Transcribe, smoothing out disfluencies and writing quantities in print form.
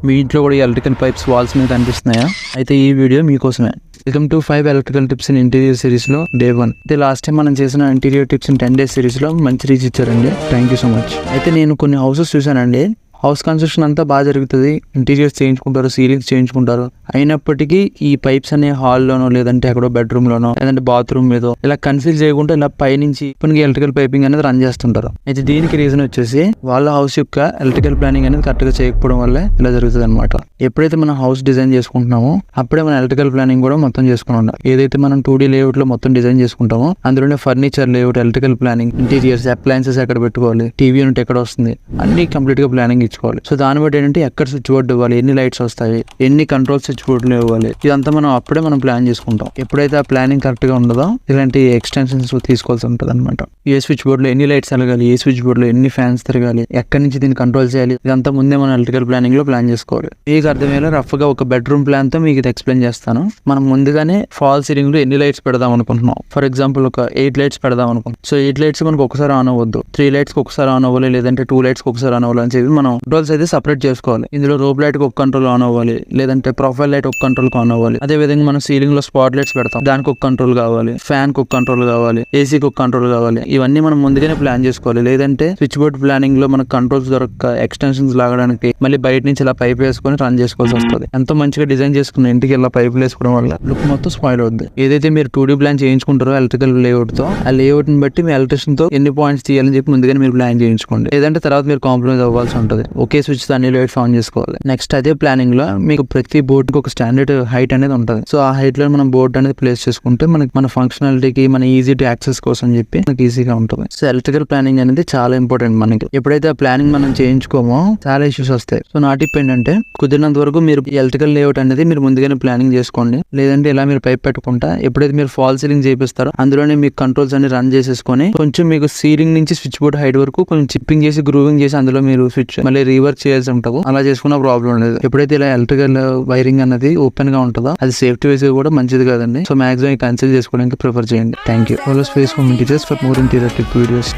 మీ ఇంట్లో కూడా electrical pipes walls మీద కనిపిస్తున్నాయా? అయితే ఈ వీడియో మీకోసమే. Welcome to 5 electrical tips in interior series లో డే 1. అయితే లాస్ట్ టైం మనం చేసిన interior tips in 10 days series లో మంచి రీచ్ ఇచ్చారండి. Thank you so much. అయితే నేను కొన్ని హౌసెస్ చూసానండి. హౌస్ కన్స్ట్రక్షన్ అంతా బాగా జరుగుతుంది, ఇంటీరియర్స్ చేయించుకుంటారు, సీలింగ్స్ చేయించుకుంటారు. అయినప్పటికీ ఈ పైప్స్ అనే హాల్లోనో లేదంటే ఎక్కడో బెడ్రూమ్ లోనో లేదంటే బాత్రూమ్ మీదో ఇలా కన్ఫ్యూజ్ చేయకుండా ఇలా పైనుంచి ఎలక్ట్రికల్ పైపింగ్ అనేది రన్ చేస్తుంటారు. అయితే దీనికి రీజన్ వచ్చేసి వాళ్ళ హౌస్ యొక్క ఎలక్ట్రికల్ ప్లానింగ్ అనేది కరెక్ట్ గా చేయకపోవడం వల్ల ఇలా జరుగుతుంది అనమాట. ఎప్పుడైతే మనం హౌస్ డిజైన్ చేసుకుంటున్నామో అప్పుడే మన ఎలక్ట్రికల్ ప్లానింగ్ కూడా మొత్తం చేసుకుని ఉండాలి. ఏదైతే మనం 2D లేఅవుట్ లో మొత్తం డిజైన్ చేసుకుంటామో అందులోనే furniture layout, electrical planning, interiors, appliances ఎక్కడ పెట్టుకోవాలి, టీవీ యూనిట్ ఎక్కడ వస్తుంది, అన్ని కంప్లీట్ గా ప్లానింగ్ ఇచ్చుకోవాలి. సో దాన్ని బట్టి ఏంటంటే ఎక్కడ స్విచ్ బోర్డు ఇవ్వాలి, ఎన్ని లైట్స్ వస్తాయి, ఎన్ని కంట్రోల్ స్విచ్ బోర్డులు ఇవ్వాలి, ఇదంతా మనం అప్పుడే మనం ప్లాన్ చేసుకుంటాం. ఎప్పుడైతే ఆ ప్లానింగ్ కరెక్ట్ గా ఉండదో ఇలాంటి ఎక్స్టెన్షన్స్ తీసుకోవాల్సి ఉంటుంది అనమాట. ఏ స్విచ్ బోర్డు లో ఎన్ని లైట్స్ వెలగాలి, ఏ స్విచ్ బోర్డు లో ఎన్ని ఫ్యాన్స్ తిరగాలి, ఎక్కడి నుంచి దీన్ని కంట్రోల్ చేయాలి, ఇదంతా ముందే మనం ఎలక్ట్రికల్ ప్లానింగ్ లో ప్లాన్ చేసుకోవాలి. మీకు అర్థమయ్యేలా రఫ్ గా ఒక బెడ్రూమ్ ప్లాన్ తో మీకు ఇది ఎక్స్ప్లెయిన్ చేస్తాను. మనం ముందుగానే ఫాల్ సీలింగ్ లో ఎన్ని లైట్స్ పెడదాం అనుకుంటున్నాం. ఫర్ ఎగ్జాంపుల్ ఒక 8 లైట్స్ పెడదాం అనుకుంటున్నాం. సో 8 లైట్స్ మనకు ఒకసారి ఆన్ అవ్వద్దు, 3 లైట్స్ ఒకసారి ఆన్ అవ్వాలి, లేదంటే 2 లైట్స్ ఒకసారి ఆన్ అవ్వాలి అని చెప్పి మనం కంట్రోల్స్ అయితే సపరేట్ చేసుకోవాలి. ఇందులో రోప్ లైట్ ఒక కంట్రోల్ ఆన్ అవ్వాలి, లేదంటే ప్రొఫైల్ లైట్ ఒక కంట్రోల్ ఆన్ అవ్వాలి. అదే విధంగా మనం సీలింగ్ లో స్పాట్ లైట్స్ పెడతాం, దానికి ఒక కంట్రోల్ కావాలి, ఫ్యాన్ కి ఒక కంట్రోల్ కావాలి, ఏసీకి ఒక కంట్రోల్ కావాలి. ఇవన్నీ మనం ముందుగానే ప్లాన్ చేసుకోవాలి. లేదంటే స్విచ్ బోర్డ్ ప్లానింగ్ లో మనకు కంట్రోల్స్ దొరక ఎక్స్టెన్షన్స్ లాగడానికి మళ్ళీ బయట నుంచి ఇలా పైప్ వేసుకొని రన్ చేసుకోవాల్సి వస్తుంది. ఎంతో మంచిగా డిజైన్ చేసుకున్న ఇంటికి ఇలా పైపులు వేసుకోవడం వల్ల లుక్ మొత్తం స్పాయిల్ అవుతుంది. ఏదైతే మీరు 2D ప్లాన్ చేయించుకుంటారో ఎలక్ట్రికల్ లేఅవుట్ తో, ఆ లేఅవుట్ ని బట్టి మీ ఎలక్ట్రిషియన్ తో ఎన్ని పాయింట్స్ తీయాలని చెప్పి ముందుగానే మీరు ప్లాన్ చేయించుకోండి. లేదంటే తర్వాత మీరు కాంప్రమైజ్ అవ్వాల్సి ఉంటుంది. ఒకే స్విచ్ తో అన్ని లైట్స్ ఆన్ చేసుకోవాలి. నెక్స్ట్ అదే ప్లానింగ్ లో మీకు ప్రతి బోర్డ్ కి ఒక స్టాండర్డ్ హైట్ అనేది ఉంటుంది. సో ఆ హైట్ లో మనం బోర్డ్ అనేది ప్లేస్ చేసుకుంటే మనకి మన ఫంక్షనాలిటీకి, మన ఈజీ టు యాక్సెస్ కోసం చెప్పి మనకి ఈజీగా ఉంటుంది. సో ఎలక్ట్రికల్ ప్లానింగ్ అనేది చాలా ఇంపార్టెంట్ మనకి. ఎప్పుడైతే ఆ ప్లానింగ్ మనం చేయించుకోమో చాలా ఇష్యూస్ వస్తాయి. సో నా టిప్ ఏంటంటే కుదిరినంత వరకు మీరు ఎలక్ట్రికల్ లేఅవుట్ అనేది మీరు ముందుగానే ప్లానింగ్ చేసుకోండి. లేదంటే ఇలా మీరు పైప్ పెట్టుకుంటా ఎప్పుడైతే మీరు ఫాల్ సీలింగ్ చేపిస్తారో అందులోనే మీకు కంట్రోల్స్ అన్ని రన్ చేసేసుకొని కొంచెం మీకు సీలింగ్ నుంచి స్విచ్ బోర్డ్ హైట్ వరకు కొంచెం చిప్పింగ్ చేసి, గ్రూవింగ్ చేసి అందులో మీరు స్విచ్ మళ్ళీ రీవర్క్ చేయాల్సి ఉంటుంది. అలా చేసుకున్న ప్రాబ్లం లేదు. ఎప్పుడైతే ఇలా ఎలక్ట్రికల్ వైరింగ్ అనేది ఓపెన్ గా ఉంటుందో అది సేఫ్టీ వైజ్ కూడా మంచిది కాదండి. సో మాక్సిమం కన్సిడర్ చేసుకోవడానికి ప్రిఫర్ చేయండి. Thank you. Follow space for interiors for more interior tip videos.